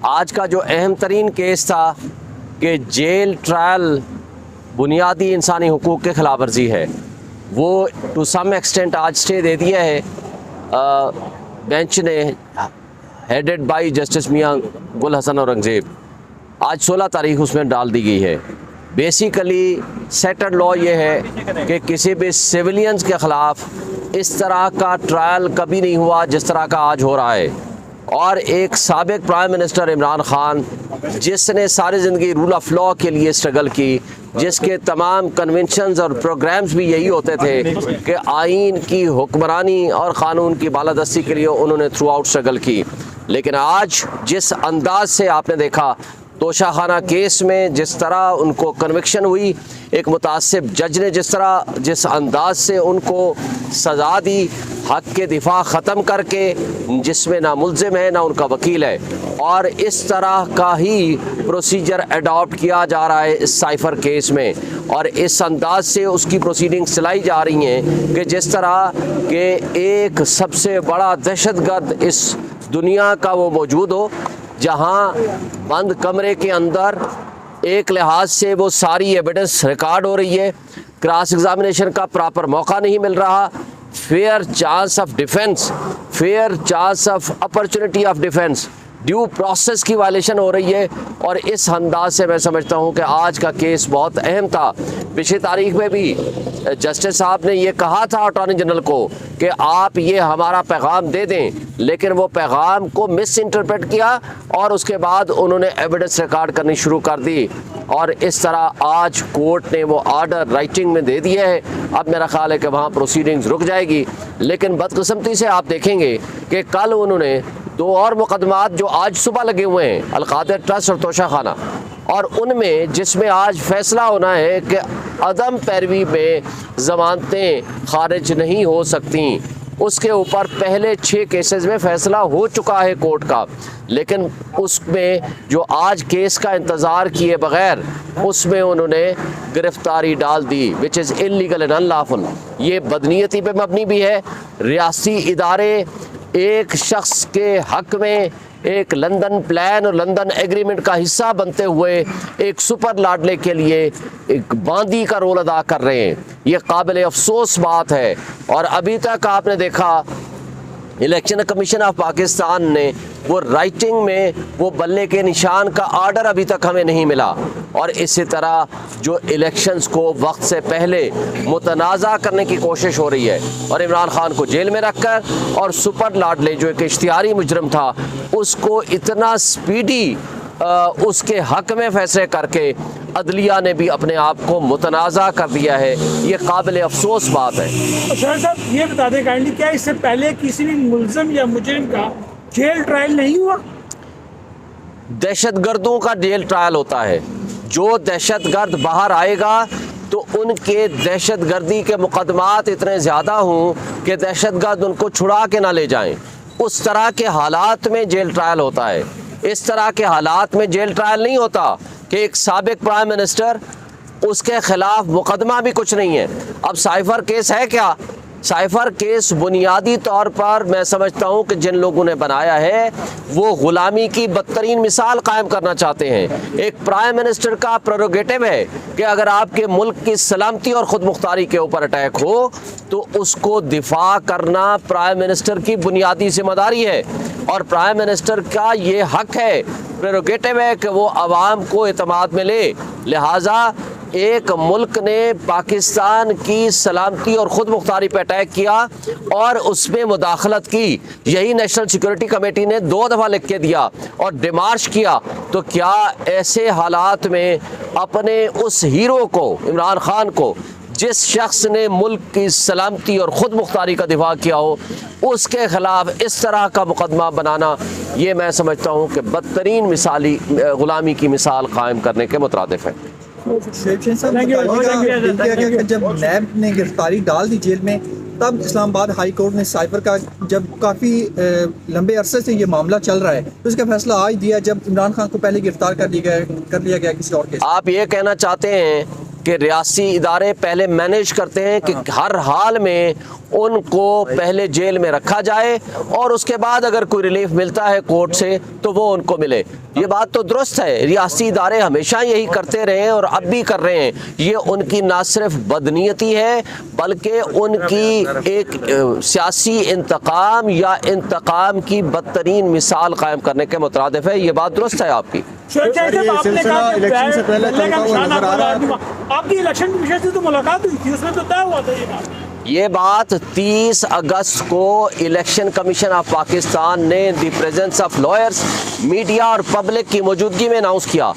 آج کا جو اہم ترین کیس تھا کہ جیل ٹرائل بنیادی انسانی حقوق کے خلاف ورزی ہے، وہ ٹو سم ایکسٹینٹ آج اسٹے دے دیا ہے بینچ نے، ہیڈڈ بائی جسٹس میاں گل حسن اورنگزیب۔ آج 16 تاریخ اس میں ڈال دی گئی ہے۔ بیسیکلی سیٹلڈ لا یہ ہے کہ کسی بھی سویلینز کے خلاف اس طرح کا ٹرائل کبھی نہیں ہوا جس طرح کا آج ہو رہا ہے، اور ایک سابق پرائم منسٹر عمران خان جس نے ساری زندگی رول آف لا کے لیے اسٹرگل کی، جس کے تمام کنونشنز اور پروگرامز بھی یہی ہوتے تھے کہ آئین کی حکمرانی اور قانون کی بالادستی کے لیے انہوں نے تھرو آؤٹ اسٹرگل کی، لیکن آج جس انداز سے آپ نے دیکھا توشہ خانہ کیس میں جس طرح ان کو کنوکشن ہوئی، ایک متعصب جج نے جس انداز سے ان کو سزا دی، حق کے دفاع ختم کر کے، جس میں نہ ملزم ہے نہ ان کا وکیل ہے، اور اس طرح کا ہی پروسیجر اڈاپٹ کیا جا رہا ہے اس سائفر کیس میں، اور اس انداز سے اس کی پروسیڈنگ چلائی جا رہی ہیں کہ جس طرح کہ ایک سب سے بڑا دہشت گرد اس دنیا کا وہ موجود ہو، جہاں بند کمرے کے اندر ایک لحاظ سے وہ ساری ایویڈنس ریکارڈ ہو رہی ہے، کراس ایگزامینیشن کا پراپر موقع نہیں مل رہا، fair chance of defence, fair chance of opportunity of defence, due process کی وائلیشن ہو رہی ہے، اور اس انداز سے میں سمجھتا ہوں کہ آج کا کیس بہت اہم تھا۔ پچھلی تاریخ میں بھی جسٹس صاحب نے یہ کہا تھا اٹارنی جنرل کو کہ آپ یہ ہمارا پیغام دے دیں، لیکن وہ پیغام کو مس انٹرپریٹ کیا اور اس کے بعد انہوں نے ایویڈنس ریکارڈ کرنی شروع کر دی، اور اس طرح آج کورٹ نے وہ آرڈر رائٹنگ میں دے دیا ہے۔ اب میرا خیال ہے کہ وہاں پروسیڈنگز رک جائے گی، لیکن بدقسمتی سے آپ دیکھیں گے کہ کل انہوں نے 2 اور مقدمات جو آج صبح لگے ہوئے ہیں، القادر ٹرسٹ اور توشہ خانہ، اور ان میں جس میں آج فیصلہ ہونا ہے کہ عدم پیروی میں ضمانتیں خارج نہیں ہو سکتی، اس کے اوپر پہلے 6 کیسز میں فیصلہ ہو چکا ہے کورٹ کا، لیکن اس میں جو آج کیس کا انتظار کیے بغیر اس میں انہوں نے گرفتاری ڈال دی، وچ از انلیگل اینڈ انلافل۔ یہ بدنیتی پہ مبنی بھی ہے۔ ریاستی ادارے ایک شخص کے حق میں ایک لندن پلان اور لندن ایگریمنٹ کا حصہ بنتے ہوئے ایک سپر لاڈلے کے لیے ایک باندی کا رول ادا کر رہے ہیں، یہ قابل افسوس بات ہے۔ اور ابھی تک آپ نے دیکھا الیکشن کمیشن آف پاکستان نے وہ رائٹنگ میں وہ بلے کے نشان کا آرڈر ابھی تک ہمیں نہیں ملا، اور اسی طرح جو الیکشنز کو وقت سے پہلے متنازع کرنے کی کوشش ہو رہی ہے، اور عمران خان کو جیل میں رکھ کر اور سپر لاڈلے جو ایک اشتہاری مجرم تھا اس کو اتنا سپیڈی اس کے حق میں فیصلے کر کے عدلیہ نے بھی اپنے آپ کو متنازع کر دیا ہے، یہ قابل افسوس بات ہے۔ شاہد صاحب یہ بتا دیں کائنڈلی، کیا اس سے پہلے کسی بھی ملزم یا مجرم کا جیل ٹرائل نہیں ہوا؟ دہشت گردوں کا جیل ٹرائل ہوتا ہے، جو دہشت گرد باہر آئے گا تو ان کے دہشت گردی کے مقدمات اتنے زیادہ ہوں کہ دہشت گرد ان کو چھڑا کے نہ لے جائیں، اس طرح کے حالات میں جیل ٹرائل ہوتا ہے۔ اس طرح کے حالات میں جیل ٹرائل نہیں ہوتا کہ ایک سابق پرائم منسٹر اس کے خلاف مقدمہ بھی کچھ نہیں ہے۔ اب سائفر کیس ہے کیا؟ سائفر کیس بنیادی طور پر میں سمجھتا ہوں کہ جن لوگوں نے بنایا ہے وہ غلامی کی بدترین مثال قائم کرنا چاہتے ہیں۔ ایک پرائم منسٹر کا پریروگیٹو ہے کہ اگر آپ کے ملک کی سلامتی اور خود مختاری کے اوپر اٹیک ہو تو اس کو دفاع کرنا پرائم منسٹر کی بنیادی ذمہ داری ہے، اور پرائم منسٹر کا یہ حق ہے، پریروگیٹو ہے کہ وہ عوام کو اعتماد میں لے۔ لہٰذا ایک ملک نے پاکستان کی سلامتی اور خود مختاری پہ اٹیک کیا اور اس میں مداخلت کی، یہی نیشنل سیکورٹی کمیٹی نے 2 دفعہ لکھ کے دیا اور ڈیمارش کیا، تو کیا ایسے حالات میں اپنے اس ہیرو کو، عمران خان کو، جس شخص نے ملک کی سلامتی اور خود مختاری کا دفاع کیا ہو، اس کے خلاف اس طرح کا مقدمہ بنانا، یہ میں سمجھتا ہوں کہ بدترین مثالی غلامی کی مثال قائم کرنے کے مترادف ہے۔ جب نیب نے گرفتاری ڈال دی جیل میں، تب اسلام آباد ہائی کورٹ نے سائفر کا، جب کافی لمبے عرصے سے یہ معاملہ چل رہا ہے، تو اس کا فیصلہ آج دیا جب عمران خان کو پہلے گرفتار کر لیا گیا کسی اور کیس۔ آپ یہ کہنا چاہتے ہیں کہ ریاستی ادارے پہلے مینیج کرتے ہیں کہ ہر حال میں ان کو پہلے جیل میں رکھا جائے اور اس کے بعد اگر کوئی ریلیف ملتا ہے کورٹ سے تو وہ ان کو ملے. یہ بات تو درست ہے, ریاستی ادارے ہمیشہ یہی کرتے رہے ہیں اور اب بھی کر رہے ہیں. یہ ان کی نہ صرف بدنیتی ہے بلکہ ان کی ایک سیاسی انتقام یا انتقام کی بدترین مثال قائم کرنے کے مترادف ہے. یہ بات درست ہے آپ کی. الیکشن سے پہلے آپ کی الیکشن کمیشن سے تو ملاقات ہوئی تھی, اس میں تو طے ہوا تھا یہ بات 30 اگست کو الیکشن کمیشن آف پاکستان نے the presence of lawyers, media اور پبلک کی موجودگی میں اناؤنس کیا